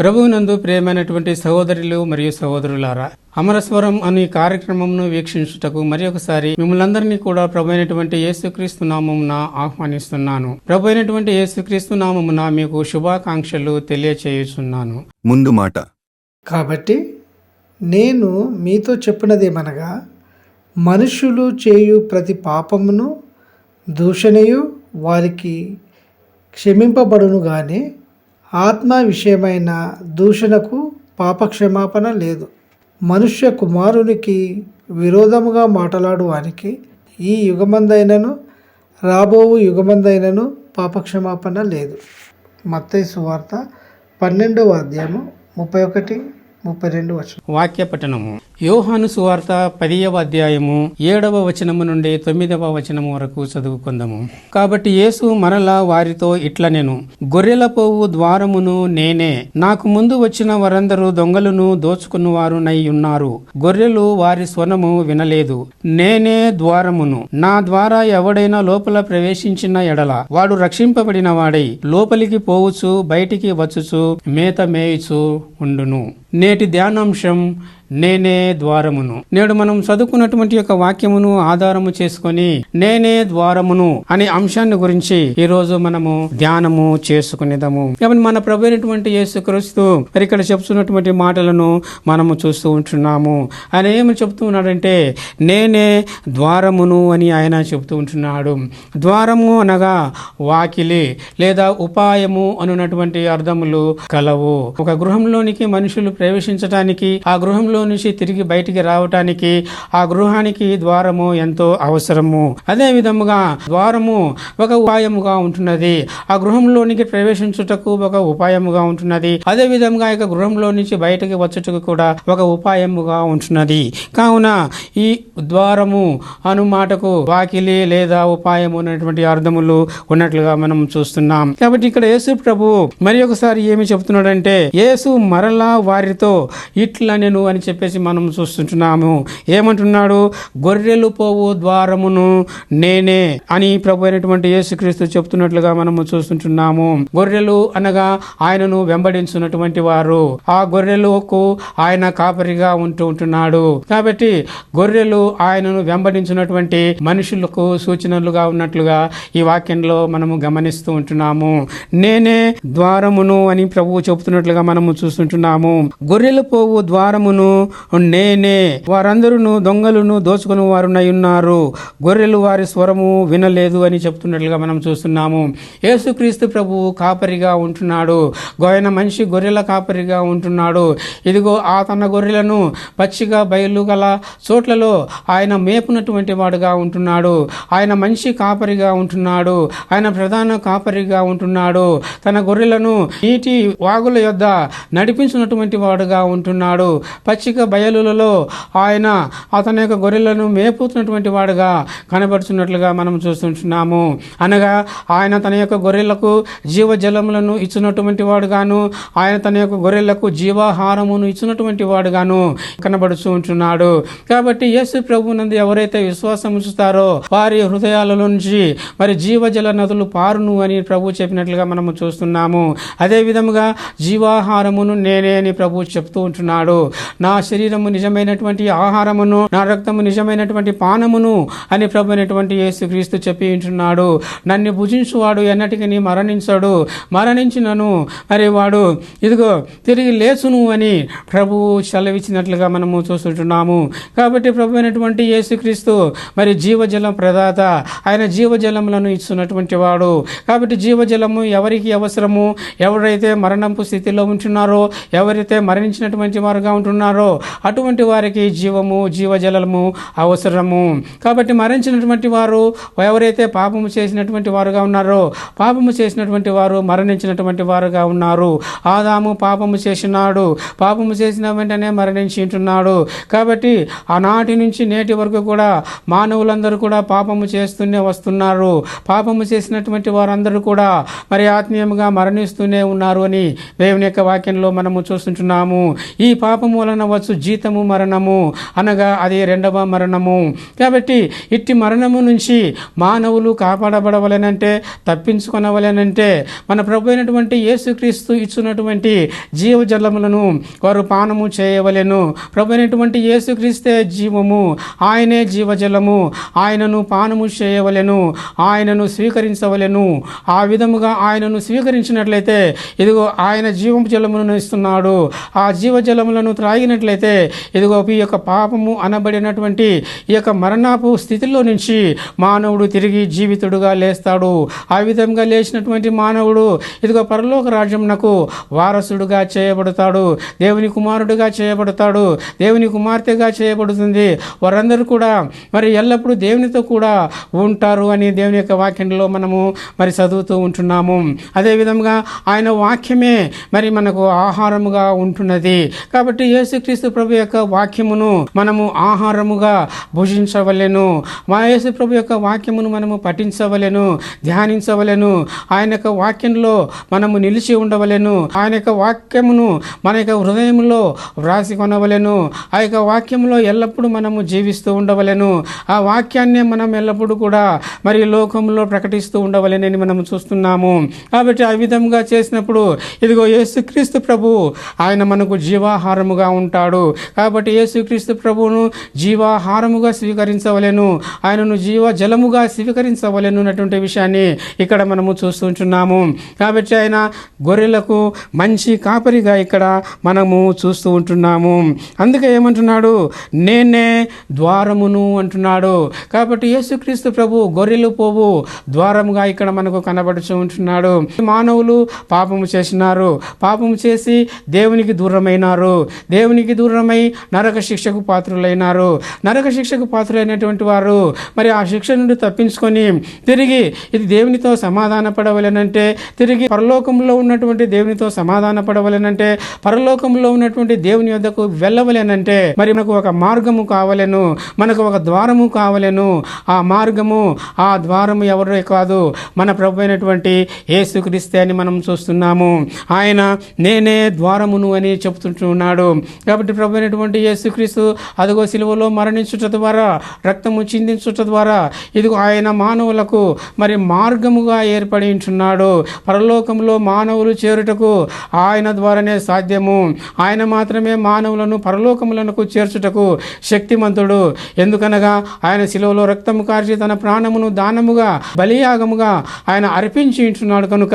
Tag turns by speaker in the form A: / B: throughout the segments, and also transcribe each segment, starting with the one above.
A: ప్రభువునందు ప్రియమైనటువంటి సహోదరులు మరియు సహోదరులారా, అమరస్వరం అనే కార్యక్రమంను వీక్షించుటకు మరి ఒకసారి మిమ్మల్ందరినీ కూడా ప్రభు అయినటువంటి యేసుక్రీస్తు నామమున ఆహ్వానిస్తున్నాను. ప్రభు అయినటువంటి యేసుక్రీస్తు నామమున మీకు శుభాకాంక్షలు తెలియచేయుచున్నాను.
B: ముందు మాట.
C: కాబట్టి నేను మీతో చెప్పినదేమనగా, మనుష్యులు చేయు ప్రతి పాపమును దూషణయు వారికి క్షమింపబడును గాని ఆత్మ విషయమైన దూషణకు పాపక్షమాపణ లేదు. మనుష్య కుమారునికి విరోధముగా మాట్లాడు వానికి ఈ యుగమందైనను రాబోవు యుగమందైనను పాపక్షమాపణ లేదు. మత్తయి సువార్త 12వ అధ్యాయము 31-32 వచనం.
A: వాక్య పఠనము. యోహాను సువార్త 10వ అధ్యాయము 7వ వచనము నుండి 9వ వచనము వరకు చదువుకుందాము. కాబట్టి యేసు మరలా వారితో ఇట్లనెను, గొర్రెల పోవు ద్వారమును నేనే. నాకు ముందు వచ్చిన వారందరూ దొంగలను దోచుకున్నవారునై ఉన్నారు. గొర్రెలు వారి స్వరము వినలేదు. నేనే ద్వారమును. నా ద్వారా ఎవడైనా లోపల ప్రవేశించిన ఎడల వాడు రక్షింపబడిన వాడై లోపలికి పోవచ్చు, బయటికి వచ్చుచు మేత మేయుచు ఉండును. నేటి ధ్యానాంశం నేనే ద్వారమును. నేడు మనం చదువుకున్నటువంటి యొక్క వాక్యమును ఆధారము చేసుకొని నేనే ద్వారమును అనే అంశాన్ని గురించి ఈ రోజు మనము ధ్యానము చేసుకునేదాము. కాబట్టి మన ప్రభు అయినటువంటి యేసుక్రీస్తు మరి ఇక్కడ చెప్తున్నటువంటి మాటలను మనము చూస్తూ ఉంటున్నాము. ఆయన ఏమని చెప్తూ ఉన్నాడంటే నేనే ద్వారమును అని ఆయన చెప్తూ ఉంటున్నాడు. ద్వారము అనగా వాకిలి లేదా ఉపాయము అనున్నటువంటి అర్థములు కలవు. ఒక గృహంలోనికి మనుషులు ప్రవేశించడానికి, ఆ గృహంలో నుంచి తిరిగి బయటికి రావటానికి ఆ గృహానికి ద్వారము ఎంతో అవసరము. అదే విధముగా ద్వారము ఒక ఉపాయముగా ఉంటున్నది. ఆ గృహంలోనికి ప్రవేశించుటకు ఒక ఉపాయముగా ఉంటున్నది. అదే విధంగా ఇక గృహంలో నుంచి బయటకి వచ్చుటకు కూడా ఒక ఉపాయముగా ఉంటున్నది. కావున ఈ ద్వారము అను మాటకు వాకిలి లేదా ఉపాయము అనేటువంటి అర్థములు ఉన్నట్లుగా మనం చూస్తున్నాం. కాబట్టి ఇక్కడ యేసు ప్రభు మరి ఒకసారి ఏమి చెప్తున్నాడంటే, యేసు మరలా వారితో ఇట్లనెను అని చెప్పేసి మనం చూస్తుంటున్నాము. ఏమంటున్నాడు? గొర్రెలు పోవు ద్వారమును నేనే అని ప్రభు అయినటువంటి యేసుక్రీస్తు చెప్తున్నట్లుగా మనము చూస్తుంటున్నాము. గొర్రెలు అనగా ఆయనను వెంబడించున్నటువంటి వారు. ఆ గొర్రెలకు ఆయన కాపరిగా ఉంటున్నాడు. కాబట్టి గొర్రెలు ఆయనను వెంబడించినటువంటి మనుషులకు సూచనలుగా ఉన్నట్లుగా ఈ వాక్యంలో మనము గమనిస్తూ ఉంటున్నాము. నేనే ద్వారమును అని ప్రభువు చెబుతున్నట్లుగా మనము చూస్తుంటున్నాము. గొర్రెలు పోవు ద్వారమును నేనే. వారందరూ దొంగలను దోచుకుని వారునై ఉన్నారు. గొర్రెలు వారి స్వరము వినలేదు అని చెప్తున్నట్లుగా మనం చూస్తున్నాము. యేసుక్రీస్తు ప్రభువు కాపరిగా ఉంటున్నాడు. ఆయన మనిషి గొర్రెల కాపరిగా ఉంటున్నాడు. ఇదిగో ఆ తన గొర్రెలను పచ్చిగా బయలు గల చోట్లలో ఆయన మేపునటువంటి వాడుగా ఉంటున్నాడు. ఆయన మనిషి కాపరిగా ఉంటున్నాడు. ఆయన ప్రధాన కాపరిగా ఉంటున్నాడు. తన గొర్రెలను నీటి వాగుల యొద్ద నడిపించినటువంటి వాడుగా ఉంటున్నాడు. పచ్చిక బయలులలో ఆయన అతని యొక్క గొర్రెలను మేపుతున్నటువంటి వాడుగా కనబడుతున్నట్లుగా మనం చూస్తుంటున్నాము. అనగా ఆయన తన యొక్క గొర్రెలకు జీవజలములను ఇచ్చినటువంటి వాడుగాను, ఆయన తన యొక్క గొర్రెలకు జీవాహారమును ఇచ్చినటువంటి వాడుగాను కనబడుతూ ఉంటున్నాడు. కాబట్టి యేసు ప్రభువునందు ఎవరైతే విశ్వాసం ఉంచుతారో వారి హృదయాలలో నుంచి మరి జీవజల నదులు పారును అని ప్రభు చెప్పినట్లుగా మనము చూస్తున్నాము. అదే విధముగా జీవాహారమును నేనే అని ప్రభు చెప్తూ ఉంటున్నాడు. నా శరీరము నిజమైనటువంటి ఆహారమును, నా రక్తము నిజమైనటువంటి పానమును అని ప్రభు అయినటువంటి యేసుక్రీస్తు చెప్పి ఉంటున్నాడు. నన్ను భుజించువాడు ఎన్నటికీ మరణించడు, మరణించినను మరి వాడు ఇదిగో తిరిగి లేచును అని ప్రభువు సెలవిచ్చినట్లుగా మనము చూస్తుంటున్నాము. కాబట్టి ప్రభు అయినటువంటి యేసుక్రీస్తు మరి జీవజలం ప్రదాత. ఆయన జీవజలములను ఇస్తున్నటువంటి వాడు. కాబట్టి జీవజలము ఎవరికి అవసరము? ఎవరైతే మరణంపు స్థితిలో ఉంటున్నారో, ఎవరైతే మరణించినటువంటి వారుగా ఉంటున్నారో అటువంటి వారికి జీవము, జీవజలము అవసరము. కాబట్టి మరణించినటువంటి వారు ఎవరైతే పాపము చేసినటువంటి వారుగా ఉన్నారో, పాపము చేసినటువంటి వారు మరణించినటువంటి వారుగా ఉన్నారు. ఆదాము పాపము చేసినాడు. పాపము చేసిన వెంటనే మరణించి ఉంటున్నాడు. కాబట్టి ఆనాటి నుంచి నేటి వరకు కూడా మానవులందరూ కూడా పాపము చేస్తూనే వస్తున్నారు. పాపము చేసినటువంటి వారందరూ కూడా మరి ఆత్మీయంగా మరణిస్తూనే ఉన్నారు అని దేవుని యొక్క వాక్యంలో మనము చూస్తుంటున్నాము. ఈ పాపము వలన అనవచ్చు జీతము మరణము, అనగా అది రెండవ మరణము. కాబట్టి ఇట్టి మరణము నుంచి మానవులు కాపాడబడవలెనంటే, తప్పించుకొనవలెనంటే మన ప్రభు అయినటువంటి యేసుక్రీస్తు ఇచ్చినటువంటి జీవజలములను వారు పానము చేయవలెను. ప్రభు అయినటువంటి యేసుక్రీస్తే జీవము, ఆయనే జీవజలము, ఆయనను పానము చేయవలెను, ఆయనను స్వీకరించవలెను. ఆ విధముగా ఆయనను స్వీకరించినట్లయితే ఇదిగో ఆయన జీవము జలములను ఇస్తున్నాడు. ఆ జీవజలములను త్రాగినట్లయితే ఇదిగో ఈ యొక్క పాపము అనబడినటువంటి ఈ యొక్క మరణపు స్థితిలో నుంచి మానవుడు తిరిగి జీవితుడుగా లేస్తాడు. ఆ విధంగా లేచినటువంటి మానవుడు ఇదిగో పరలోక రాజ్యమునకు వారసుడుగా చేయబడతాడు, దేవుని కుమారుడుగా చేయబడతాడు, దేవుని కుమార్తెగా చేయబడుతుంది. వారందరూ కూడా మరి ఎల్లప్పుడూ దేవునితో కూడా ఉంటారు అని దేవుని యొక్క వాక్యంలో మనము మరి చదువుతూ ఉంటున్నాము. అదేవిధంగా ఆయన వాక్యమే మరి మనకు ఆహారముగా ఉంటున్నది. కాబట్టి యేసుక్రీస్తు ప్రభు యొక్క వాక్యమును మనము ఆహారముగా భుజించవలెను. మా యేసు ప్రభు యొక్క వాక్యమును మనము పఠించవలెను, ధ్యానించవలెను. ఆయన యొక్క వాక్యంలో మనము నిలిచి ఉండవలెను. ఆయన యొక్క వాక్యమును మన యొక్క హృదయంలో వ్రాసి కొనవలెను. ఆ యొక్క వాక్యంలో ఎల్లప్పుడూ మనము జీవిస్తూ ఉండవలెను. ఆ వాక్యాన్నే మనం ఎల్లప్పుడూ కూడా మరి లోకంలో ప్రకటిస్తూ ఉండవలెనని మనం చూస్తున్నాము. కాబట్టి ఆ విధంగా చేసినప్పుడు ఇదిగో యేసుక్రీస్తు ప్రభు ఆయన మనకు జీవాహారముగా ఉంటాడు. కాబట్టి యేసుక్రీస్తు ప్రభువును జీవాహారముగా స్వీకరించవలెను, ఆయనను జీవ జలముగా స్వీకరించవలెను అన్నటువంటి విషయాన్ని ఇక్కడ మనము చూస్తుంటున్నాము. కాబట్టి ఆయన గొర్రెలకు మంచి కాపరిగా ఇక్కడ మనము చూస్తూ ఉంటున్నాము. అందుకే ఏమంటున్నాడు, నేనే ద్వారమును అంటున్నాడు. కాబట్టి యేసుక్రీస్తు ప్రభు గొర్రెలు పోవు ద్వారముగా ఇక్కడ మనకు కనబడుతూ ఉంటున్నాడు. మానవులు పాపము చేసినారు, పాపము చేసి దేవునికి దూరమైనారు, దేవునికి దూరమై నరక శిక్షకు పాత్రులైనారు. నరక శిక్షకు పాత్రులైనటువంటి వారు మరి ఆ శిక్ష నుండి తప్పించుకొని తిరిగి ఇది దేవునితో సమాధాన పడవలెనంటే, తిరిగి పరలోకంలో ఉన్నటువంటి దేవునితో సమాధాన పడవలెనంటే, పరలోకంలో ఉన్నటువంటి దేవుని యొద్దకు వెళ్ళవలెనంటే మరి మనకు ఒక మార్గము కావలెను, మనకు ఒక ద్వారము కావలెను. ఆ మార్గము ఆ ద్వారము ఎవరో కాదు, మన ప్రభు అయినటువంటి యేసుక్రీస్తే అని మనం చూస్తున్నాము. ఆయన నేనే ద్వారమును అని చెప్తుంటున్నాడు. కాబట్టి ప్రభు అయినటువంటి యేసుక్రీస్తు అదిగో సిలువలో మరణించుట ద్వారా, రక్తము చిందించుట ద్వారా ఇదిగో ఆయన మానవులకు మరి మార్గముగా ఏర్పడి ఉంటున్నాడు. పరలోకంలో మానవులు చేరుటకు ఆయన ద్వారానే సాధ్యము. ఆయన మాత్రమే మానవులను పరలోకములకు చేర్చుటకు శక్తిమంతుడు. ఎందుకనగా ఆయన సిలువలో రక్తము కార్చి తన ప్రాణమును దానముగా బలియాగముగా ఆయన అర్పించి ఉంటున్నాడు. కనుక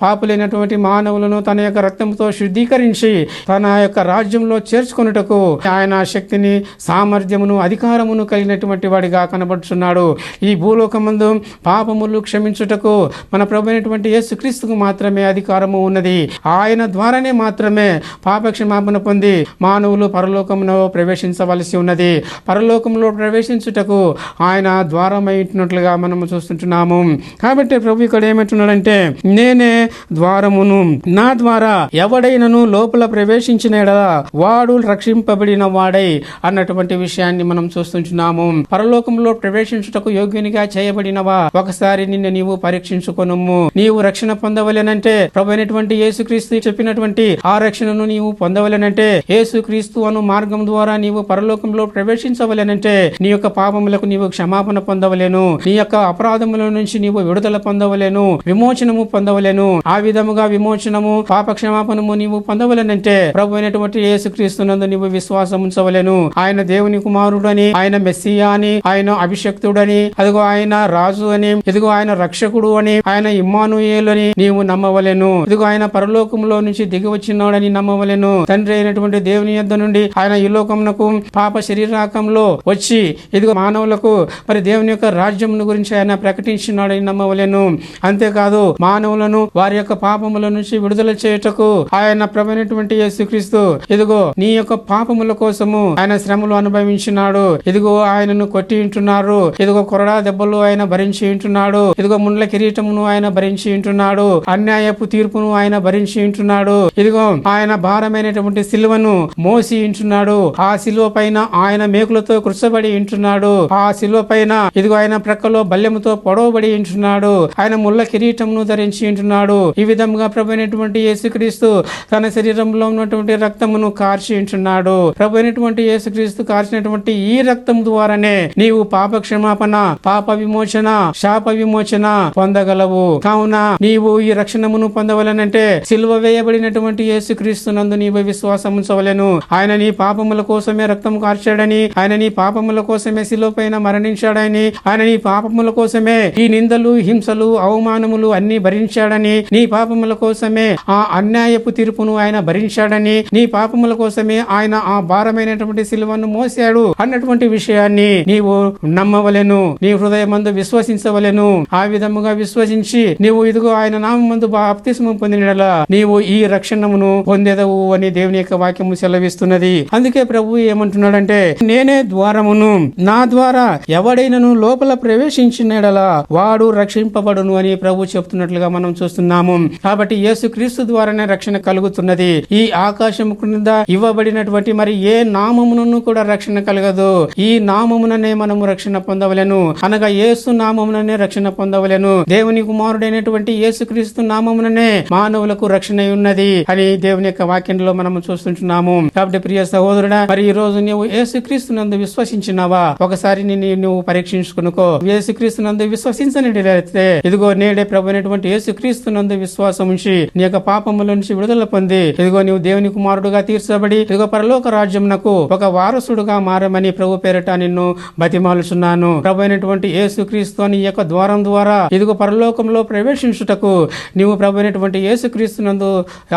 A: పాపులైనటువంటి మానవులను తన యొక్క రక్తంతో శుద్ధీకరించి తన యొక్క రాజ్యంలో చేర్చుకొనుటకు ఆయన శక్తిని, సామర్థ్యమును, అధికారమును కలిగినటువంటి వాడిగా కనబడుతున్నాడు. ఈ భూలోకమందు పాపములు క్షమించుటకు మన ప్రభు అయినటువంటి యేసుక్రీస్తుకు మాత్రమే అధికారము ఉన్నది. ఆయన ద్వారానే మాత్రమే పాప క్షమాపణ పొంది మానవులు పరలోకములో ప్రవేశించవలసి ఉన్నది. పరలోకంలో ప్రవేశించుటకు ఆయన ద్వారమై ఉంటున్నట్లుగా మనము చూస్తుంటున్నాము. కాబట్టి ప్రభు ఇక్కడ ఏమంటున్నాడంటే, నేనే ద్వారమును, నా ద్వారా ఎవడైనను లోపల ప్రవేశించిన యెడల వాడు రక్షింపబడిన వాడై అన్నటువంటి విషయాన్ని మనం చూస్తుంటున్నాము. పరలోకంలో ప్రవేశించుటకు యోగ్యునిగా చేయబడినవా, ఒకసారి నిన్ను నీవు పరీక్షించుకొనుము. నీవు రక్షణ పొందవలెనంటే ప్రభు అయినటువంటి యేసుక్రీస్తు చెప్పినటువంటి ఆ రక్షణను నీవు పొందవలెనంటే, యేసుక్రీస్తు అను మార్గం ద్వారా నీవు పరలోకంలో ప్రవేశించవలెనంటే నీ యొక్క పాపములకు నీవు క్షమాపణ పొందవలెను, నీ యొక్క అపరాధముల నుంచి నీవు విడుదల పొందవలెను, విమోచనము పొందవలెను. ఆ విధముగా విమోచనము, పాప క్షమాపణము నీవు పొందవలెనంటే ప్రభు అయినటువంటి యేసుక్రీస్తునందు నీవు విశ్వాసం ఉంచవలెను. ఆయన దేవుని కుమారుడని, ఆయన మెస్సియా అని, ఆయన అభిషక్తుడని, అదిగో ఆయన రాజు అని, ఇదిగో ఆయన రక్షకుడు అని, ఆయన ఇమ్మానుయేలు అని నీవు నమ్మవలెను. ఇదిగో ఆయన పరలోకంలో నుంచి దిగి వచ్చినాడని నమ్మవలెను. తండ్రి అయినటువంటి దేవుని యొద్ద నుండి ఆయన ఈ లోకమునకు పాప శరీరాకంలో వచ్చి ఇదిగో మానవులకు మరి దేవుని యొక్క రాజ్యమును గురించి ఆయన ప్రకటించినాడని నమ్మవలెను. అంతేకాదు మానవులను వారి యొక్క పాపముల నుంచి విడుదల చేయుటకు ఆయన ప్రభువైనటువంటి యేసుక్రీస్తు ఇదిగో నీ యొక్క పాపముల కోసము ఆయన శ్రమలు అనుభవించినాడు. ఇదిగో ఆయనను కొట్టి ఉంటున్నారు, ఇదిగో కొరడా దెబ్బలు ఆయన భరించి ఉంటున్నాడు, ఇదిగో ముండ్ల కిరీటమును ఆయన భరించి ఉంటున్నాడు, అన్యాయపు తీర్పును ఆయన భరించి ఉంటున్నాడు, ఇదిగో ఆయన భారమైనటువంటి సిలువను మోసి ఉంటున్నాడు. ఆ సిలువ పైన ఆయన మేకులతో కృషబడి ఉంటున్నాడు. ఆ సిలువ పైన ఇదిగో ఆయన ప్రక్కలో బల్లెముతో పొడవబడి ఉంటున్నాడు. ఆయన ముళ్ళ కిరీటమును ధరించి ఉంటున్నాడు. ఈ విధంగా ప్రభువైనటువంటి యేసుక్రీస్తు తన శరీరంలో ఉన్నటువంటి రక్తమును కార్చి ఉంటున్నాడు. ప్రభు అయినటువంటి యేసుక్రీస్తు కార్చినటువంటి ఈ రక్తం ద్వారానే నీవు పాప క్షమాపణ, పాప విమోచన, శాప విమోచన పొందగలవు. కావున నీవు ఈ రక్షణమును పొందవలనంటే సిలువ వేయబడినటువంటి యేసుక్రీస్తు నందు నీవు విశ్వాసం ఉంచవలెను. ఆయన నీ పాపముల కోసమే రక్తం కార్చాడని, ఆయన నీ పాపముల కోసమే సిలువ పైన మరణించాడని, ఆయన నీ పాపముల కోసమే ఈ నిందలు, హింసలు, అవమానములు అన్ని భరించాడని, నీ పాపముల కోసమే ఆ అన్యాయపు తీర్పును ఆయన భరించాడని, నీ పాపముల కోసమే ఆయన ఆ భారమైనటువంటి సిలువను మోసాడు అన్నటువంటి విషయాన్ని నీవు నమ్మవలెను, నీ హృదయమందు విశ్వసించవలెను. ఆ విధముగా విశ్వసించి నీవు ఇదిగో ఆయన నామమందు బాప్తిస్మం పొందినలా నీవు ఈ రక్షణమును పొందెదవు అని దేవుని యొక్క వాక్యము సెలవిస్తున్నది. అందుకే ప్రభు ఏమంటున్నాడంటే, నేనే ద్వారమును, నా ద్వారా ఎవడైనను లోపల ప్రవేశించినడలా వాడు రక్షింపబడును అని ప్రభు చెప్తున్నట్లుగా మనం చూస్తున్నాము. కాబట్టి యేసుక్రీస్తు ద్వారానే రక్షణ కలుగుతున్నది. ఈ ఆకాశం క్రింద ఇవ్వబడినటువంటి మరి ఏ నామమునను కూడా రక్షణ కలగదు. ఈ నామముననే మనము రక్షణ పొందవలెను, అనగా యేసు నామముననే రక్షణ పొందవలెను. దేవుని కుమారుడైనటువంటి యేసుక్రీస్తు నామముననే మానవులకు రక్షణ ఉన్నది అని దేవుని యొక్క వాక్యంలో మనము చూస్తుంటున్నాము. కాబట్టి ప్రియ సహోదరుడా, మరి ఈ రోజు నీవు యేసుక్రీస్తు నందు విశ్వసించినావా? ఒకసారి నువ్వు పరీక్షించుకునుకో. యేసుక్రీస్తు నందు విశ్వసించనిట్లయితే ఇదిగో నేడే ప్రభు అయినటువంటి యేసుక్రీస్తు నందు విశ్వాసం ఉంచి నీ యొక్క పాపముల నుంచి విడుదల పొంది ఇదిగో నీవు దేవుని కుమారుడుగా తీర్చబడి ఇదిగో పరలోక రాజ్యమునకు ఒక వారసుడుగా మారమని ప్రభు పేరిట నిన్ను బతిమాలుచున్నాను. ప్రభు అయినటువంటి యేసుక్రీస్తు నీ యొక్క ద్వారం ద్వారా ఇదిగో పరలోకంలో ప్రవేశించుటకు నీవు ప్రభు అయినటువంటి యేసుక్రీస్తు నందు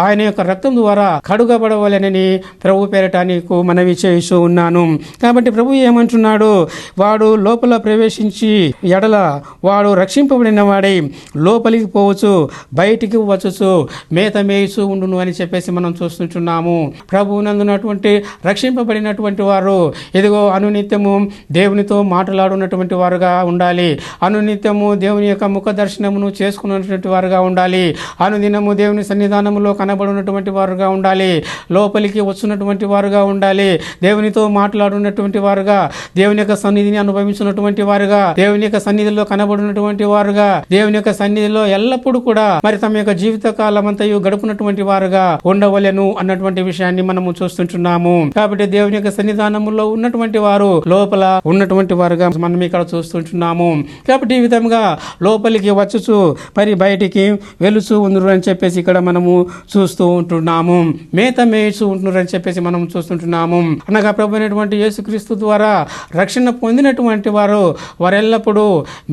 A: ఆయన యొక్క రక్తం ద్వారా కడుగబడవలెనని ప్రభు పేరిట నీకు మనవి చేస్తూ ఉన్నాను. కాబట్టి ప్రభు ఏమంటున్నాడు, వాడు లోపల ప్రవేశించి ఎడల వాడు రక్షింపబడిన వాడై లోపలికి పోవచ్చు, బయటికి వచ్చుచు మేత మేయిచు ఉండును అని చెప్పేసి మనం చూస్తుంటున్నాము. ప్రభు నందున్నటువంటి రక్షింపబడినటువంటి వారు ఇదిగో అనునిత్యము దేవునితో మాట్లాడున్నటువంటి వారుగా ఉండాలి. అనునిత్యము దేవుని యొక్క ముఖ దర్శనమును చేసుకున్నటువంటి వారుగా ఉండాలి. అనుదినము దేవుని సన్నిధానములో కనబడినటువంటి వారుగా ఉండాలి. లోపలికి వచ్చినటువంటి వారుగా ఉండాలి. దేవునితో మాట్లాడున్నటువంటి వారుగా, దేవుని యొక్క సన్నిధిని అనుభవించినటువంటి వారుగా, దేవుని యొక్క సన్నిధిలో కనబడినటువంటి వారుగా, దేవుని యొక్క సన్నిధిలో ఎల్లప్పుడూ కూడా మరి తమ యొక్క జీవిత కాలమంతయు గడుపునటువంటి వారుగా ఉండవలెను అన్నటువంటి విషయాన్ని మనము చూస్తుంటున్నాము. కాబట్టి దేవుని యొక్క సన్నిధానములో ఉన్నటువంటి వారు లోపల ఉన్నటువంటి వారుగా మనం ఇక్కడ చూస్తుంటున్నాము. కాబట్టి ఈ విధంగా లోపలికి వచ్చుచు మరి బయటికి వెలుచు ఉందరు అని చెప్పేసి ఇక్కడ మనము చూస్తూ ఉంటున్నాము. మేత మేయిచు ఉంటున్నారు అని చెప్పేసి మనం చూస్తుంటున్నాము. అనగా ప్రభు అయినటువంటి యేసుక్రీస్తు ద్వారా రక్షణ పొందినటువంటి వారెల్లప్పుడూ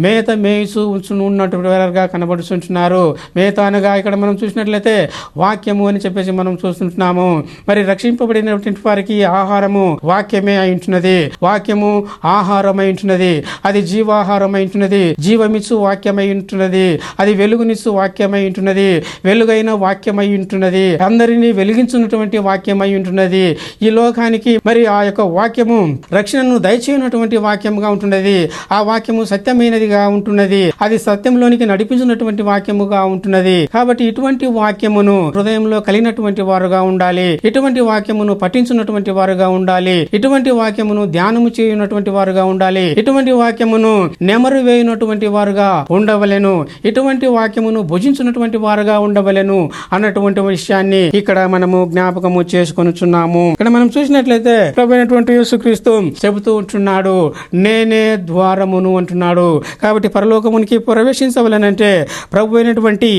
A: మేత మేయిచు ఉన్నటువంటి వారుగా కనబడుతుంటున్నారు. మేత అనగా ఇక్కడ మనం చూసినట్లయితే వాక్యము అని చెప్పేసి మనం చూస్తుంటున్నాము. మరి రక్షింపబడినటువంటి వారికి ఆహారము వాక్యమే అయి ఉంటున్నది. వాక్యము ఆహారమై ఉంటున్నది. అది జీవాహారమై ఉంటున్నది. జీవమిచ్చు వాక్యమై ఉంటున్నది. అది వెలుగునిచ్చు వాక్యమై ఉంటున్నది. వెలుగైన వాక్యమై ఉంటున్నది. అందరినీ వెలిగించున్నటువంటి వాక్యమై ఉంటున్నది. ఈ లోకానికి మరి ఆ యొక్క వాక్యము రక్షణను దయచేయనటువంటి వాక్యముగా ఉంటున్నది. ఆ వాక్యము సత్యమైనదిగా ఉంటున్నది. అది సత్యంలోనికి నడిపించినటువంటి వాక్యముగా ఉంటున్నది. కాబట్టి ఇటువంటి వాక్యమును హృదయంలో కలిగినటువంటి వారుగా ఉండాలి. ఇటువంటి వాక్యమును పఠించున్నటువంటి వారుగా ఉండాలి. ఇటువంటి వాక్యమును ధ్యానము చేయనటువంటి వారుగా ఉండాలి. ఇటువంటి వాక్యమును నెమరు వేయనటువంటి వారుగా ఉండవలెను. ఇటువంటి వాక్యమును భుజించినటువంటి వారుగా ఉండవలెను అన్నటువంటి విషయాన్ని ఇక్కడ మనము జ్ఞాపకము చేసుకొనుచున్నాము. ఇక్కడ మనం చూసినట్లయితే ప్రభు అయినటువంటి యేసుక్రీస్తు చెబుతూ ఉంటున్నాడు, నేనే ద్వారమును అంటున్నాడు. కాబట్టి పరలోకమునికి ప్రవేశించవలనంటే ప్రభు అయినటువంటి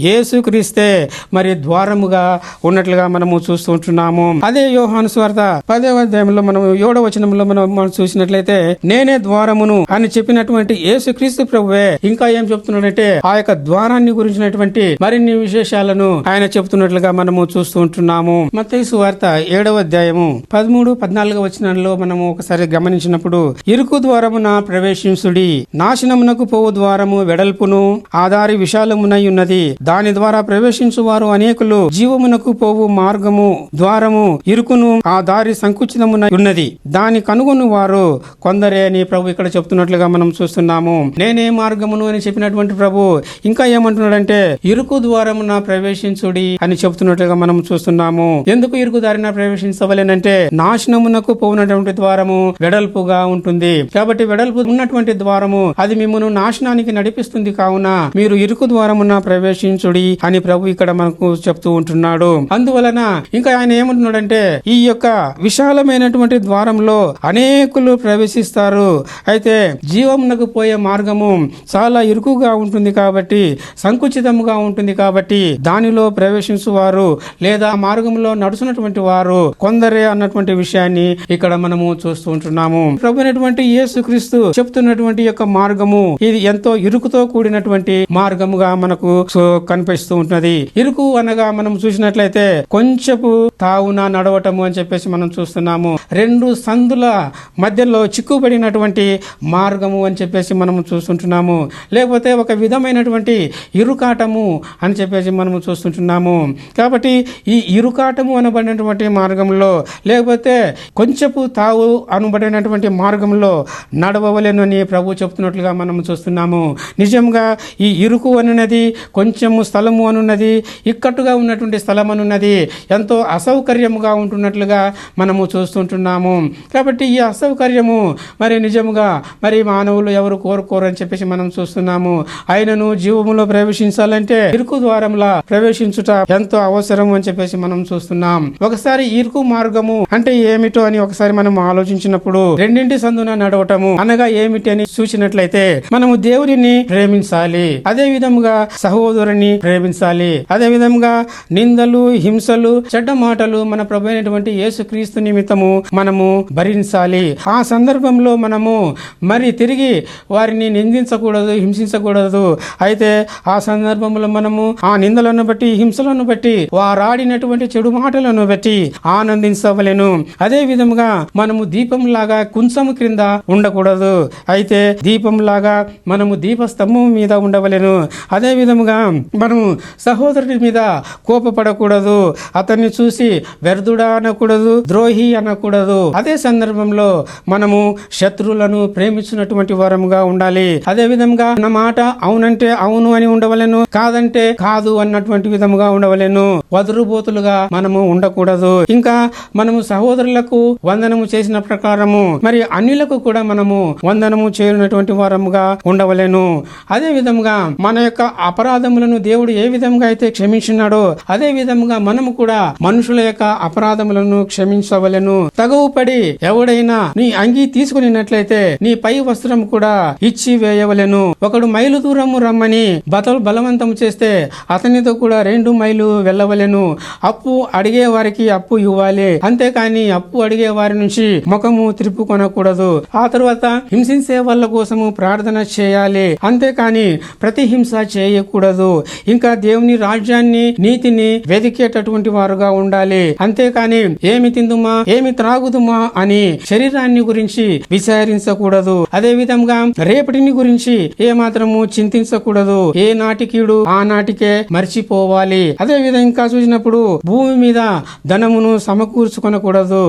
A: యేసుక్రీస్తే మరి ద్వారముగా ఉన్నట్లుగా మనము చూస్తూ ఉంటున్నాము. అదే యోహాను సువార్త 10వ అధ్యాయంలో మనం 7వ వచనంలో మనం చూసినట్లయితే నేనే ద్వారమును అని చెప్పినటువంటి యేసుక్రీస్తు ప్రభువే ఇంకా ఏం చెప్తున్నాడంటే ఆ యొక్క ద్వారాన్ని గురించినటువంటి మరిన్ని విశేషాలను ఆయన చెప్తున్నట్లుగా మనము చూస్తూ ఉంటున్నాము. మత్తయి సువార్త 7వ అధ్యాయము 13-14 వచనాల్లో మనము ఒకసారి గమనించినప్పుడు ఇరుకు ద్వారమున ప్రవేశించుడి, నాశనమునకు పోవు ద్వారము వెడల్పును ఆదారి విశాలమునై ఉన్నది, దాని ద్వారా ప్రవేశించు వారు అనేకులు, జీవమునకు పోవు మార్గము ద్వారము ఇరుకును ఆ దారి సంకుచితమునై ఉన్నది, దాని కనుగొను వారు కొందరే అని ప్రభు ఇక్కడ చెప్తున్నట్లుగా మనం చూస్తున్నాము. నేనే మార్గమును అని చెప్పినటువంటి ప్రభు ఇంకా ఏమంటున్నాడంటే ఇరుకు ద్వారమున ప్రవేశించుడి అని చెప్తున్నట్లుగా మనం చూస్తున్నాము. ఎందుకు ఇరుకు దారిన ప్రవేశించవలేనంటే నాశనమునకు పోయినటువంటి ద్వారము వెడల్పుగా ఉంటుంది. కాబట్టి వెడల్పు ఉన్నటువంటి ద్వారము అది మిమ్మల్ని నాశనానికి నడిపిస్తుంది. కావున మీరు ఇరుకు ద్వారమున ప్రవేశించుడి అని ప్రభు ఇక్కడ మనకు చెప్తూ ఉంటున్నాడు. అందువలన ఇంకా ఆయన ఏమంటున్నాడంటే ఏమిటంటే ఈ యొక్క విశాలమైనటువంటి ద్వారంలో అనేకులు ప్రవేశిస్తారు. అయితే జీవమునకు పోయే మార్గము చాలా ఇరుకుగా ఉంటుంది కాబట్టి, సంకుచితముగా ఉంటుంది కాబట్టి దానిలో ప్రవేశించువారు లేదా మార్గంలో నడుచున్నటువంటి వారు కొందరే అన్నటువంటి విషయాన్ని ఇక్కడ మనము చూస్తూ ఉంటున్నాము. ప్రభువైనటువంటి యేసుక్రీస్తు చెప్తున్నటువంటి యొక్క మార్గము ఇది ఎంతో ఇరుకుతో కూడినటువంటి మార్గముగా మనకు కనిపిస్తూ ఉంటున్నది. ఇరుకు అనగా మనం చూసినట్లయితే కొంచెపు తావున నడవటము అని చెప్పేసి మనం చూస్తున్నాము. రెండు సందుల మధ్యలో చిక్కుబడినటువంటి మార్గము అని చెప్పేసి మనము చూస్తుంటున్నాము. లేకపోతే ఒక విధమైనటువంటి ఇరుకాటము అని చెప్పేసి మనము చూస్తుంటున్నాము. కాబట్టి ఈ ఇరుకాటము అనబడినటువంటి మార్గంలో లేకపోతే కొంచెపు తావు అనబడినటువంటి మార్గంలో నడవవలెనని ప్రభు చెప్తున్నట్లుగా మనం చూస్తున్నాము. నిజంగా ఈ ఇరుకు అనున్నది, కొంచెము స్థలము అనున్నది, ఇక్కట్టుగా ఉన్నటువంటి స్థలం అనున్నది ఎంతో అసౌకర్యముగా ఉంటున్నట్లుగా మనము చూస్తుంటున్నాము. కాబట్టి ఈ అసౌకర్యము మరి నిజముగా మరి మానవులు ఎవరు కోరుకోరు అని చెప్పేసి మనం చూస్తున్నాము. ఆయనను జీవములో ప్రవేశించాలంటే ఇరుకు ద్వారంలా ప్రవేశించుట ఎంతో అవసరం అని చెప్పేసి మనం చూస్తున్నాం. ఒకసారి ఇరుకు మార్గము అంటే ఏమిటో అని ఒకసారి మనం ఆలోచించినప్పుడు రెండింటి సందున నడవటము అనగా ఏమిటి అని చూసినట్లయితే మనము దేవుడిని ప్రేమించాలి, అదే విధముగా సహోదరుని ప్రేమించాలి, అదే విధముగా నిందలు, హింసలు, చెడ్డ మాటలు మన ప్రభు అయినటువంటి యేసుక్రీస్తు నిమిత్తము మనము భరించాలి. ఆ సందర్భంలో మనము మరి తిరిగి వారిని నిందించకూడదు, హింసించకూడదు. అయితే ఆ సందర్భంలో మనము ఆ నిందలను బట్టి, హింసలను బట్టి, వారాడినటువంటి చెడు మాటలను బట్టి ఆనందించవలెను. అదే విధముగా మనము దీపంలాగా కుంచము క్రింద ఉండకూడదు. అయితే దీపంలాగా మనము దీపస్తంభం మీద ఉండవలెను. అదే విధముగా మనము సహోదరుడి మీద కోపపడకూడదు, అతన్ని చూసి వ్యర్థుడా అనకూడదు, ద్రోహి అనకూడదు. అదే సందర్భంలో మనము శత్రువులను ప్రేమించినటువంటి వారముగా ఉండాలి. అదే విధంగా నా మాట అవునంటే అవును అని ఉండవలెను, కాదంటే కాదు అన్నటువంటి విధముగా ఉండవలెను. వదురుబోతులుగా మనము ఉండకూడదు. ఇంకా మనము సహోదరులకు వందనము చేసిన ప్రకారము మరి అన్యులకు కూడా మనము వందనము చేయనటువంటి వారముగా ఉండవలెను. అదే విధముగా మన యొక్క అపరాధములను దేవుడు ఏ విధంగా అయితే క్షమించినాడో అదే విధముగా మనము కూడా మనుషుల యొక్క అపరాధములను క్షమించవలెను. తగవు పడి ఎవడైనా నీ అంగీ తీసుకునినట్లయితే నీ పై వస్త్రం కూడా ఇచ్చి వేయవలెను. ఒకడు మైలు దూరము రమ్మని బలవంతం చేస్తే అతనితో కూడా 2 మైలు వెళ్ళవలెను. అప్పు అడిగే వారికి అప్పు ఇవ్వాలి, అంతేకాని అప్పు అడిగే వారి నుంచి ముఖము త్రిప్పుకొనకూడదు. ఆ తరువాత హింసించే వాళ్ళ కోసము ప్రార్థన చేయాలి, అంతేకాని ప్రతి హింస చేయకూడదు. ఇంకా దేవుని రాజ్యాన్ని, నీతిని వెతికేటటువంటి వారుగా ఉండాలి, అంతేకాని ఏమి తిందుమా, ఏమి త్రాగుదుమా అని శరీరాన్ని గురించి విచారించకూడదు. అదే విధంగా రేపటిని గురించి ఏ మాత్రము చింతించకూడదు. ఏ నాటికీడు ఆ నాటికే మర్చిపోవాలి. అదే విధంగా ఇంకా చూసినప్పుడు భూమి మీద ధనమును సమకూర్చుకొనకూడదు,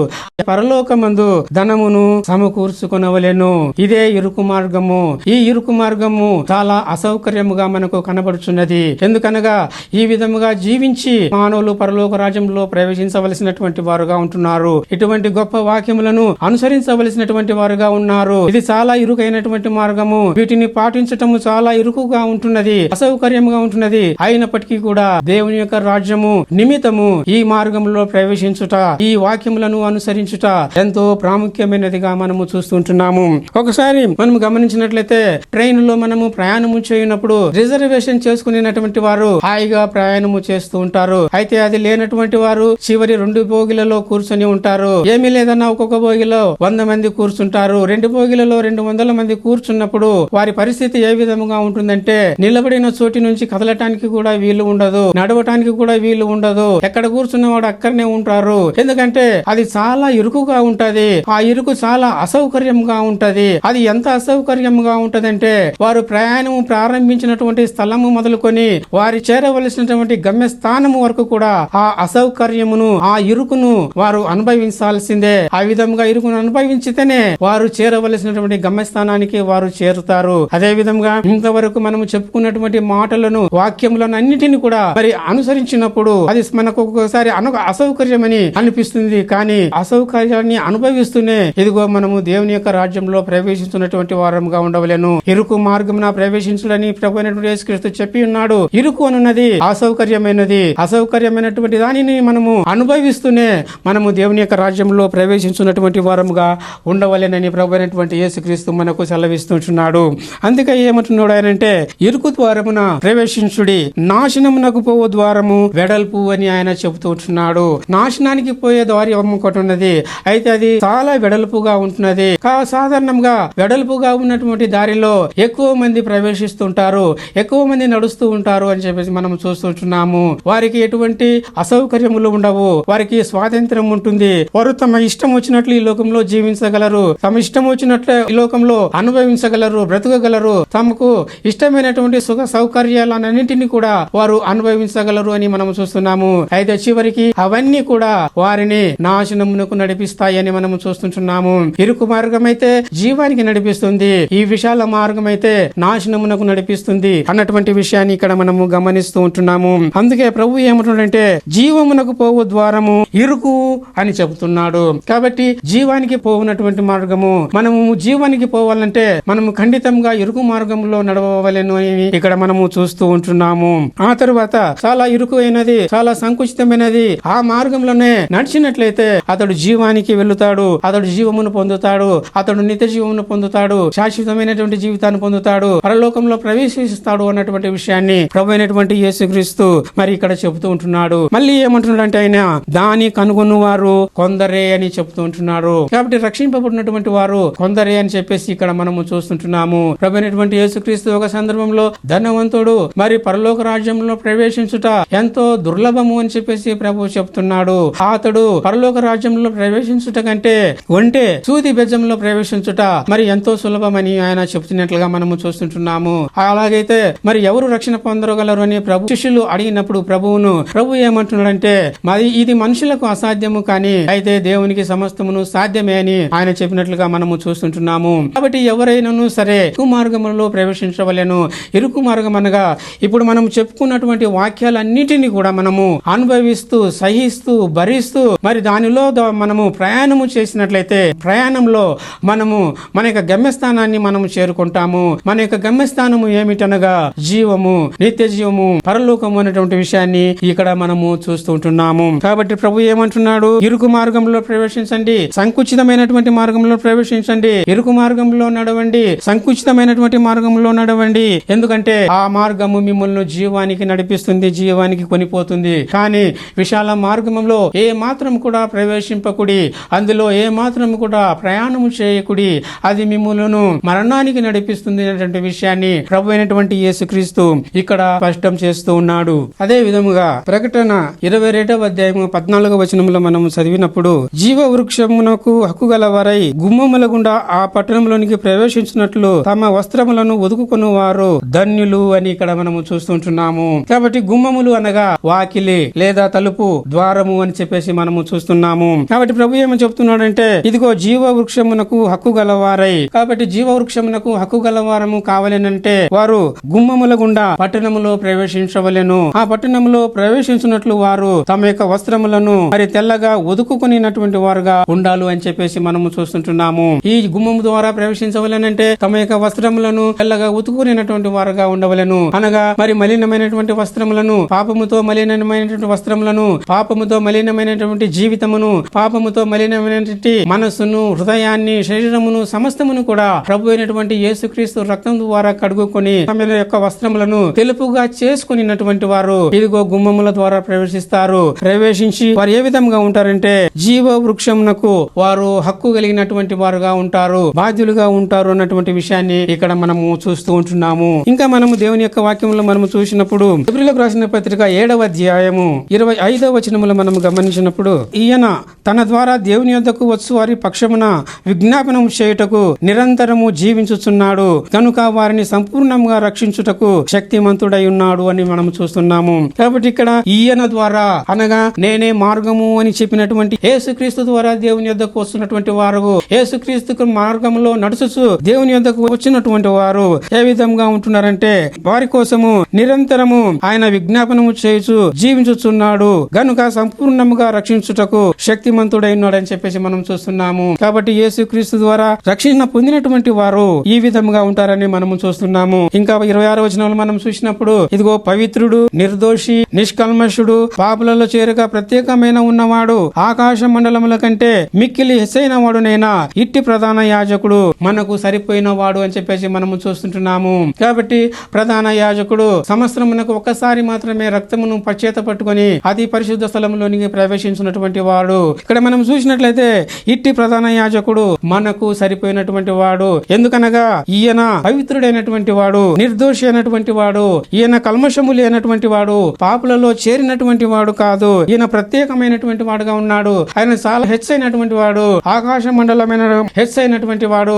A: పరలోకమందు ధనమును సమకూర్చుకొనవలెను. ఇదే ఇరుకు మార్గము. ఈ ఇరుకు మార్గము చాలా అసౌకర్యముగా మనకు కనబడుచున్నది. ఎందుకనగా ఈ విధముగా జీవించి మానవులు పరలోక రాజ్యంలో ప్రవేశించవలసినటువంటి వారుగా ఉంటున్నారు. ఇటువంటి గొప్ప వాక్యములను అనుసరించవలసినటువంటి వారుగా ఉన్నారు. ఇది చాలా ఇరుకైనటువంటి మార్గము. వీటిని పాటించటము చాలా ఇరుకుగా ఉంటున్నది, అసౌకర్యముగా ఉంటున్నది. అయినప్పటికీ కూడా దేవుని యొక్క రాజ్యము నిమిత్తము ఈ మార్గంలో ప్రవేశించుట, ఈ వాక్యములను అనుసరించుట ఎంతో ప్రాముఖ్యమైనదిగా మనము చూస్తుంటున్నాము. ఒకసారి మనం గమనించినట్లయితే ట్రైన్ లో మనము ప్రయాణము చేయనప్పుడు రిజర్వేషన్ చేసుకునేటువంటి వారు హాయిగా ప్రయాణము చేస్తూ ఉంటారు. అయితే అది లేనటువంటి వారు చివరి 2 బోగిలలో కూర్చొని ఉంటారు. ఏమీ లేదన్నా ఒక్కొక్క బోగిలో 100 మంది కూర్చుంటారు. 2 బోగిలలో 200 మంది కూర్చున్నప్పుడు వారి పరిస్థితి ఏ విధముగా ఉంటుందంటే నిలబడిన చోటి నుంచి కదలటానికి కూడా వీలు ఉండదు, నడవటానికి కూడా వీలు ఉండదు. ఎక్కడ కూర్చున్న వాడు అక్కడనే ఉంటారు. ఎందుకంటే అది చాలా ఇరుకుగా ఉంటది. ఆ ఇరుకు చాలా అసౌకర్యంగా ఉంటది. అది ఎంత అసౌకర్యంగా ఉంటదంటే వారు ప్రయాణం ప్రారంభించినటువంటి స్థలము మొదలుకొని వారి చేరవలసినటువంటి గమ్యస్థానము వరకు కూడా ఆ అసౌకర్యమును, ఆ ఇరుకును వారు అనుభవించాల్సిందే. ఆ విధంగా ఇరుకును అనుభవించితేనే వారు చేరవలసినటువంటి గమ్యస్థానానికి వారు చేరుతారు. అదే విధంగా ఇంతవరకు మనము చెప్పుకున్నటువంటి మాటలను, వాక్యములను అన్నిటిని కూడా మరి అనుసరించినప్పుడు అది మనకు ఒక్కొక్కసారి అసౌకర్యమని అనిపిస్తుంది. కానీ అసౌకర్యాన్ని అనుభవిస్తూనే ఇదిగో మనము దేవుని యొక్క రాజ్యంలో ప్రవేశిస్తున్నటువంటి వారముగా ఉండవలెను. ఇరుకు మార్గమున ప్రవేశించులని ప్రభువైనటువంటి యేసుక్రీస్తు చెప్పి ఉన్నాడు. ఇరుకు అనున్నది అసౌకర్యమైనది. అసౌకర్యమైనటువంటి దానిని మనము అనుభవి అనుభవిస్తూనే మనము దేవుని యొక్క రాజ్యంలో ప్రవేశించున్నటువంటి వారముగా ఉండవలెనని ప్రభు అయినటువంటి యేసుక్రీస్తు మనకు సెలవిస్తుంటున్నాడు. అందుకే ఏమంటున్నాడు ఆయనంటే, ఇరుకు ద్వారమున ప్రవేశించుడి, నాశనమునకు పోవు ద్వారము వెడల్పు అని ఆయన చెబుతూ ఉంటున్నాడు. నాశనానికి పోయే ద్వారం ఒకటి ఉన్నది, అయితే అది చాలా వెడల్పుగా ఉంటున్నది. సాధారణంగా వెడల్పుగా ఉన్నటువంటి దారిలో ఎక్కువ మంది ప్రవేశిస్తుంటారు, ఎక్కువ మంది నడుస్తూ ఉంటారు అని చెప్పేసి మనం చూస్తుంటున్నాము. వారికి ఎటువంటి అసౌకర్యములు ఉండవు, వారికి స్వాతంత్రం ఉంటుంది. వారు తమ ఇష్టం వచ్చినట్లు ఈ లోకంలో జీవించగలరు, తమ ఇష్టం వచ్చినట్లు ఈ లోకంలో అనుభవించగలరు, బ్రతకగలరు. తమకు ఇష్టమైనటువంటి సుఖ సౌకర్యాలన్నింటినీ కూడా వారు అనుభవించగలరు అని మనం చూస్తున్నాము. అయితే చివరికి అవన్నీ కూడా వారిని నాశనమునకు నడిపిస్తాయని మనం చూస్తుంటున్నాము. ఇరుకు మార్గం అయితే జీవానికి నడిపిస్తుంది, ఈ విశాల మార్గం అయితే నాశనమునకు నడిపిస్తుంది అన్నటువంటి విషయాన్ని ఇక్కడ మనము గమనిస్తూ ఉంటున్నాము. అందుకే ప్రభు ఏమంటున్నాడంటే, జీవమునకు పోవు ద్వారము ఇరుకు అని చెబుతున్నాడు. కాబట్టి జీవానికి పోవునటువంటి మార్గము, మనము జీవానికి పోవాలంటే మనము ఖండితంగా ఇరుకు మార్గంలో నడవవలెను అని ఇక్కడ మనము చూస్తూ ఉంటున్నాము. ఆ తరువాత చాలా ఇరుకు అయినది, చాలా సంకుచితమైనది ఆ మార్గంలోనే నడిచినట్లయితే అతడు జీవానికి వెళ్తాడు, అతడు జీవమును పొందుతాడు, అతడు నిత్య జీవమును పొందుతాడు, శాశ్వతమైనటువంటి జీవితాన్ని పొందుతాడు, పరలోకంలో ప్రవేశిస్తాడు అన్నటువంటి విషయాన్ని ప్రభు అయినటువంటి యేసుక్రీస్తు మరి ఇక్కడ చెబుతూ ఉంటున్నాడు. మళ్ళీ ఏమంటున్నాడు అంటే, ఆయన దాని కనుగొను వారు కొందరే అని చెబుతూ ఉంటున్నాడు. కాబట్టి రక్షింపబడినటువంటి వారు కొందరే అని చెప్పేసి ఇక్కడ మనము చూస్తుంటున్నాము. ప్రభు అయినటువంటి యేసుక్రీస్తు ఒక సందర్భంలో ధనవంతుడు మరి పరలోక రాజ్యంలో ప్రవేశించుట ఎంతో దుర్లభము అని చెప్పేసి ప్రభు చెప్తున్నాడు. అతడు పరలోక రాజ్యంలో ప్రవేశించుట కంటే ఒంటే సూది బెజ్జంలో ప్రవేశించుట మరి ఎంతో సులభమని ఆయన చెప్తున్నట్లుగా మనము చూస్తుంటున్నాము. అలాగైతే మరి ఎవరు రక్షణ పొందగలరు అని ప్రభు శిష్యులు అడిగినప్పుడు ప్రభు ఏమంటున్నాడంటే, మరి ఇది మనుషులకు అసాధ్యము, కానీ అయితే దేవునికి సమస్తమును సాధ్యమే అని ఆయన చెప్పినట్లుగా మనము చూస్తుంటున్నాము. కాబట్టి ఎవరైనాను సరే ఇరుకు మార్గంలో ప్రవేశించవలెను. ఇరుకు మార్గం అనగా ఇప్పుడు మనం చెప్పుకున్నటువంటి వాక్యాలన్నిటినీ కూడా మనము అనుభవిస్తూ సహిస్తూ భరిస్తూ మరి దానిలో మనము ప్రయాణము చేసినట్లయితే ప్రయాణంలో మనము మన యొక్క గమ్యస్థానాన్ని మనము చేరుకుంటాము. మన యొక్క గమ్యస్థానము ఏమిటనగా జీవము, నిత్య జీవము, పరలోకము అనేటువంటి విషయాన్ని ఇక్కడ మనము చూస్తూ ఉంటున్నాము. కాబట్టి ప్రభు ఏమంటున్నాడు, ఇరుకు మార్గంలో ప్రవేశించండి, సంకుచితమైనటువంటి మార్గంలో ప్రవేశించండి, ఇరుకు మార్గంలో నడవండి, సంకుచితమైనటువంటి మార్గంలో నడవండి. ఎందుకంటే ఆ మార్గము మిమ్మల్ని జీవానికి నడిపిస్తుంది, జీవానికి కొనిపోతుంది. కానీ విశాల మార్గంలో ఏ మాత్రం కూడా ప్రవేశింపకుడి, అందులో ఏ మాత్రం కూడా ప్రయాణము చేయకుడి, అది మిమ్మల్ని మరణానికి నడిపిస్తుంది అనేటువంటి విషయాన్ని ప్రభు అయినటువంటి యేసుక్రీస్తు ఇక్కడ స్పష్టం చేస్తూ ఉన్నాడు. అదే విధముగా ప్రకటన 22వ అధ్యాయము 14వ వచనంలో మనం చదివినప్పుడు, జీవ వృక్షమునకు హక్కు గలవారై గుమ్మముల గుండా ఆ పట్టణంలోనికి ప్రవేశించినట్లు తమ వస్త్రములను ఒదుకుకొను వారు ధన్యులు అని ఇక్కడ మనము చూస్తుంటున్నాము. కాబట్టి గుమ్మములు అనగా వాకిలి లేదా తలుపు, ద్వారము అని చెప్పేసి మనము చూస్తున్నాము. కాబట్టి ప్రభు ఏమని చెప్తున్నాడంటే, ఇదిగో జీవ వృక్షమునకు హక్కు గలవారై, కాబట్టి జీవ వృక్షమునకు హక్కు గలవారము కావాలనంటే వారు గుమ్మముల గుండా పట్టణములో ప్రవేశించవలెను. ఆ పట్టణంలో ప్రవేశించినట్లు వారు తమ యొక్క వస్త్రములను మరి తెల్లగా ఒదుకుకొనినటువంటి వారుగా ఉండాలి అని చెప్పేసి మనము చూస్తుంటున్నాము. ఈ గుమ్మము ద్వారా ప్రవేశించవలెనంటే తమ యొక్క వస్త్రములను తెల్లగా ఉతుకునేటువంటి వారుగా ఉండవలెను. అనగా మరి మలినమైనటువంటి వస్త్రములను, పాపముతో మలినమైనటువంటి వస్త్రములను, పాపముతో మలినమైనటువంటి జీవితమును, పాపముతో మలినమైనటువంటి మనస్సును, హృదయాన్ని, శరీరమును సమస్తమును కూడా ప్రభు అయినటువంటి యేసుక్రీస్తు రక్తం ద్వారా కడుగుకొని తమ యొక్క వస్త్రములను తెలుపుగా చేసుకున్నటువంటి వారు ఇదిగో గుమ్మముల ద్వారా ప్రవేశిస్తారు. ప్రవేశించి వారు ఏ విధంగా ఉంటారంటే జీవ వృక్షమునకు వారు హక్కు కలిగినటువంటి వారుగా ఉంటారు, బాధ్యులుగా ఉంటారు అన్నటువంటి విషయాన్ని ఇక్కడ మనము చూస్తూ ఉంటున్నాము. ఇంకా మనము దేవుని యొక్క వాక్యంలో మనము చూసినప్పుడు హెబ్రీయులకు రాసిన పత్రిక 7వ అధ్యాయము 25వ వచనములో మనము గమనించినప్పుడు, ఈయన తన ద్వారా దేవుని యొద్దకు వచ్చు వారి పక్షమున విజ్ఞాపనము చేయుటకు నిరంతరము జీవించుచున్నాడు కనుక వారిని సంపూర్ణంగా రక్షించుటకు శక్తిమంతుడై ఉన్నాడు అని మనం చూస్తున్నాము. కాబట్టి ఇక్కడ ఈయన ద్వారా అనగా నేనే మార్గము అని చెప్పినటువంటి యేసుక్రీస్తు ద్వారా దేవుని యొద్దకు వస్తున్నటువంటి వారు, యేసుక్రీస్తు మార్గంలో నడుచుచు దేవుని యొద్దకు వచ్చినటువంటి వారు ఏ విధంగా ఉంటున్నారంటే వారి కోసము నిరంతరము ఆయన విజ్ఞాపనము చేయుచు జీవించుచున్నాడు గనుక సంపూర్ణముగా రక్షించుటకు శక్తిమంతుడై ఉన్నాడు అని చెప్పేసి మనం చూస్తున్నాము. కాబట్టి యేసుక్రీస్తు ద్వారా రక్షణ పొందినటువంటి వారు ఈ విధంగా ఉంటారని మనము చూస్తున్నాము. ఇంకా 26వ వచనంలో మనం చూసినప్పుడు, ఇదిగో పవిత్రుడు, నిర్దోషి, నిష్కల్మషుడు, పాపులలో చేరక ప్రతి ప్రత్యేకమైన ఉన్నవాడు ఆకాశ మండలముల కంటే మిక్కిలి హెచ్చైన వాడునైనా ఇట్టి ప్రధాన యాజకుడు మనకు సరిపోయిన వాడు అని చెప్పేసి మనము చూస్తుంటున్నాము. కాబట్టి ప్రధాన యాజకుడు సంవత్సరమునకు ఒక్కసారి మాత్రమే రక్తమును పశ్చేత పట్టుకొని అతి పరిశుద్ధ స్థలంలోనికి ప్రవేశించినటువంటి వాడు. ఇక్కడ మనం చూసినట్లయితే ఇట్టి ప్రధాన యాజకుడు మనకు సరిపోయినటువంటి వాడు. ఎందుకనగా ఈయన పవిత్రుడైనటువంటి వాడు, నిర్దోషి అయినటువంటి వాడు, ఈయన కల్మషము లేనటువంటి వాడు, పాపులలో చేరినటువంటి వాడు కాదు. ఈయన ప్రత్యేకమైనటువంటి వాడుగా ఉన్నాడు. ఆయన చాలా హెచ్చైనటువంటి వాడు, ఆకాశ మండలమైన హెచ్చైనటువంటి వాడు.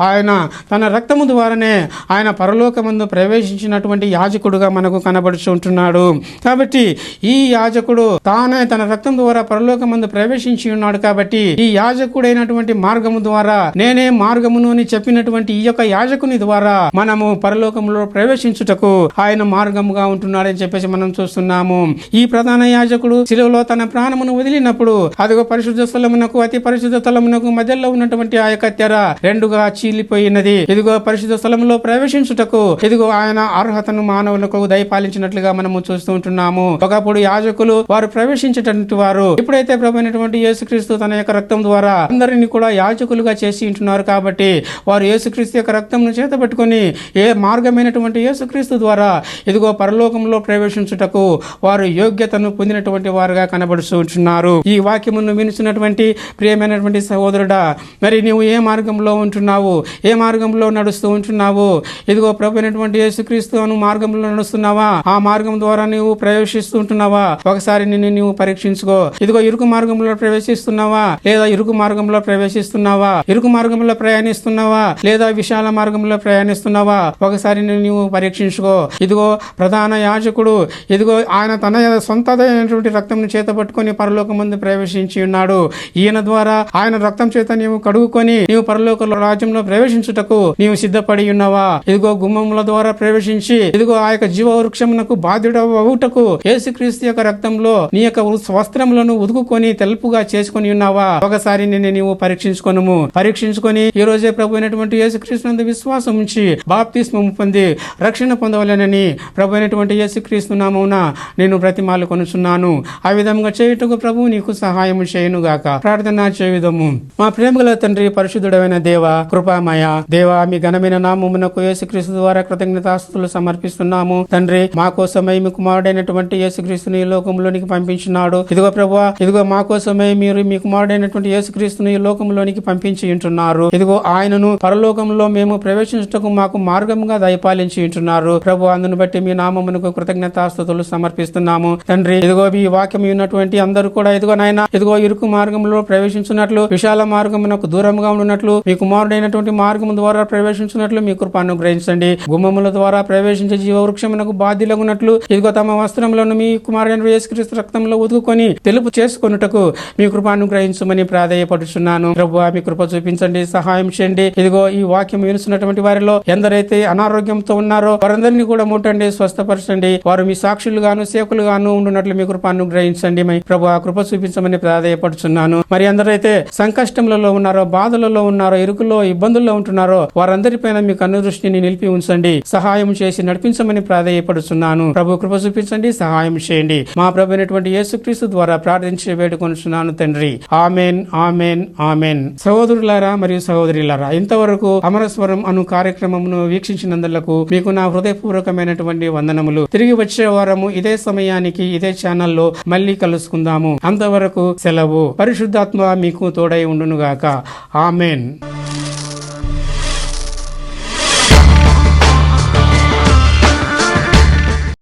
A: ఆయన తన రక్తము ద్వారానే ఆయన పరలోకమందు ప్రవేశించినటువంటి యాజకుడుగా మనకు కనబడుచుంటున్నాడు. కాబట్టి ఈ యాజకుడు తానే తన రక్తం ద్వారా పరలోకమందు ప్రవేశించి ఉన్నాడు. కాబట్టి ఈ యాజకుడైనటువంటి మార్గము ద్వారా, నేనే మార్గమును అని చెప్పినటువంటి ఈ యొక్క యాజకుని ద్వారా మనము పరలోకంలో ప్రవేశించుటకు ఆయన మార్గముగా ఉంటున్నాడని చెప్పేసి మనం చూస్తున్నాము. ఈ ప్రధాన యాజకుడు శిలువలో తన ప్రాణమును వదిలినప్పుడు అదిగో పరిశుద్ధ స్థలమునకు అతి పరిశుద్ధ స్థలమునకు మధ్యలో ఉన్నటువంటి ఆ యొక్క తెర రెండుగా చీలిపోయినది. ఇదిగో పరిశుద్ధ స్థలంలో ప్రవేశించుటకు ఇదిగో ఆయన అర్హతను మానవులకు దయపాలించినట్లుగా మనము చూస్తూ ఉంటున్నాము. ఒకప్పుడు యాజకులు వారు ప్రవేశించేటువంటి వారు. ఇప్పుడైతే ప్రభు అయినటువంటి యేసుక్రీస్తు తన యొక్క రక్తం ద్వారా అందరినీ కూడా యాజకులుగా చేసి ఉంటున్నారు. కాబట్టి వారు యేసుక్రీస్తు యొక్క రక్తంను చేతబట్టుకొని ఏ మార్గమైనటువంటి యేసుక్రీస్తు ద్వారా ఇదిగో పరలోకంలో ప్రవేశించుటకు వారు యోగ్యతను పొందినటువంటి వారుగా కనబడుతూ ఉంటున్నారు. ఈ వాక్యమును వినిచినటువంటి ప్రియమైనటువంటి సహోదరుడా, మరి నీవు ఏ మార్గంలో ఉంటున్నావు? ఏ మార్గంలో నడుస్తూ ఉంటున్నావు? ఇదిగో ప్రభు అయినటువంటి యేసుక్రీస్తు అను మార్గంలో నడుస్తున్నావా? ఆ మార్గం ద్వారా నీవు ప్రవేశిస్తూ ఉంటున్నావా? ఒకసారి నిన్ను నీవు పరీక్షించుకో. ఇదిగో ఇరుకు మార్గంలో ప్రవేశిస్తున్నావా లేదా ఇరుకు మార్గంలో ప్రవేశిస్తున్నావా? ఇరుకు మార్గంలో ప్రయాణిస్తున్నావా లేదా విశాల మార్గంలో ప్రయాణిస్తున్నావా? ఒకసారి నీవు పరీక్షించుకో. ఇదిగో ప్రధాన యాజకుడు ఇదిగో ఆయన తన సొంతమైనటువంటి రక్తం చేత పట్టుకొని పరలోకం ముందు ప్రవేశించి ఉన్నాడు. ఈయన ద్వారా ఆయన రక్తం చేత నీవు కడుగుకొని నీవు పరలోక రాజ్యంలో ప్రవేశించుటకు నీవు సిద్ధపడి ఉన్నావా? ఇదిగో గుమ్మముల ద్వారా ప్రవేశించి ఇదిగో ఆ యొక్క జీవ వృక్షమునకు బాధ్యుడవుటకు యేసుక్రీస్తు యొక్క రక్తంలో నీ యొక్క వస్త్రములను ఉదుకుకొని తెలుపుగా చేసుకొని ఉన్నావా? ఒకసారి నిన్ను నీవు పరీక్షించుకొని ఈ రోజే ప్రభు అయినటువంటి యేసుక్రీస్తు విశ్వాసం ఉంచి బాప్తిస్మము పొంది రక్షణ పొందవలెనని ప్రభు అయినటువంటి యేసుక్రీస్తు నామమున నేను బ్రతిమాలు కొనుచున్నాను. ఆ విధంగా చేయుటకు ప్రభు నీకు సహాయం చేయును గాక. ప్రార్థన చేయుదము. మా ప్రేమగల తండ్రి, పరిశుద్ధుడైన దేవ, కృపామయ దేవ, మీ ఘనమైన నామమునకు యేసుక్రీస్తు ద్వారా కృతజ్ఞతాస్తుతులు సమర్పిస్తున్నాము. తండ్రి, మా కోసమై మీ కుమారుడైనటువంటి యేసుక్రీస్తుని ఈ లోకంలోనికి పంపించినాడు. ఇదిగో ప్రభువా, ఇదిగో మా కోసమై మీరు మీ కుమారుడైనటువంటి యేసుక్రీస్తుని ఈ లోకంలోనికి పంపించి ఉంటున్నారు. ఇదిగో ఆయనను పరలోకంలో మేము ప్రవేశించుటకు మాకు మార్గంగా దయపాలించి ఉంటున్నారు. ప్రభు, అందును బట్టి మీ నామమునకు కృతజ్ఞతాస్తుతులు సమర్పిస్తున్నాము. తండ్రి, ఇదిగో ఈ వాక్యం ఉన్నటువంటి అందరూ కూడా ఇదిగో నాయన ఇదిగో ఇరుకు మార్గంలో ప్రవేశించున్నట్లు, విశాల మార్గమునకు దూరంగా ఉన్నట్లు, మీ కుమారుడైనటువంటి మార్గం ద్వారా ప్రవేశించినట్లు మీ కృప అనుగ్రహించండి. గుమ్మముల ద్వారా ప్రవేశించే జీవ వృక్షమునకు బాధ్యులగున్నట్లు ఇదిగో తమ వస్త్రములను మీ కుమారుడైన యేసుక్రీస్తు రక్తంలో ఉదుకుకొని తెలుపు చేసుకొనుటకు మీ కృప అనుగ్రహించమని ప్రాధేయపడుచున్నాను. ప్రభువా, మీ కృప చూపించండి, సహాయం చేయండి. ఇదిగో ఈ వాక్యం వినుస్తున్నటువంటి వారిలో ఎందరైతే అనారోగ్యంతో ఉన్నారో వారందరినీ కూడా ముట్టండి, స్వస్థపరచండి. వారు మీ సాక్షులుగాను సేవకులుగాను ఉండునట్లు మీ కృప అనుగ్రహించండి. ప్రభు, ఆ కృప చూపించమని ప్రాధేయపడుచున్నాను. మరి ఎందరైతే సంకష్టములలో ఉన్నారో, బాధలలో ఉన్నారో, ఇరుకులో ఇబ్బందుల్లో ఉంటున్నారో వారందరిపైన మీ కన్ను దృష్టిని నిలిపి ఉంచండి, సహాయం చేసి నడిపించమని ప్రాధేయపడుచున్నాను. ప్రభు, కృప చూపించండి, సహాయం చేయండి. మా ప్రభు అయినటువంటి యేసుక్రీస్తు ద్వారా ప్రార్థించి వేడుకొనుచున్నాను తండ్రి. Amen, amen, amen. సహోదరులారా మరియు సహోదరులారా, ఇంతవరకు అమరస్వరం అను కార్యక్రమమును వీక్షించినందులకు మీకు నా హృదయపూర్వకమైనటువంటి వందనములు. తిరిగి వచ్చే వారము ఇదే సమయానికి ఇదే ఛానల్లో మళ్ళీ కలుసుకుందాము. అంతవరకు సెలవు. పరిశుద్ధాత్మ మీకు తోడై ఉండునుగాక. ఆమెన్.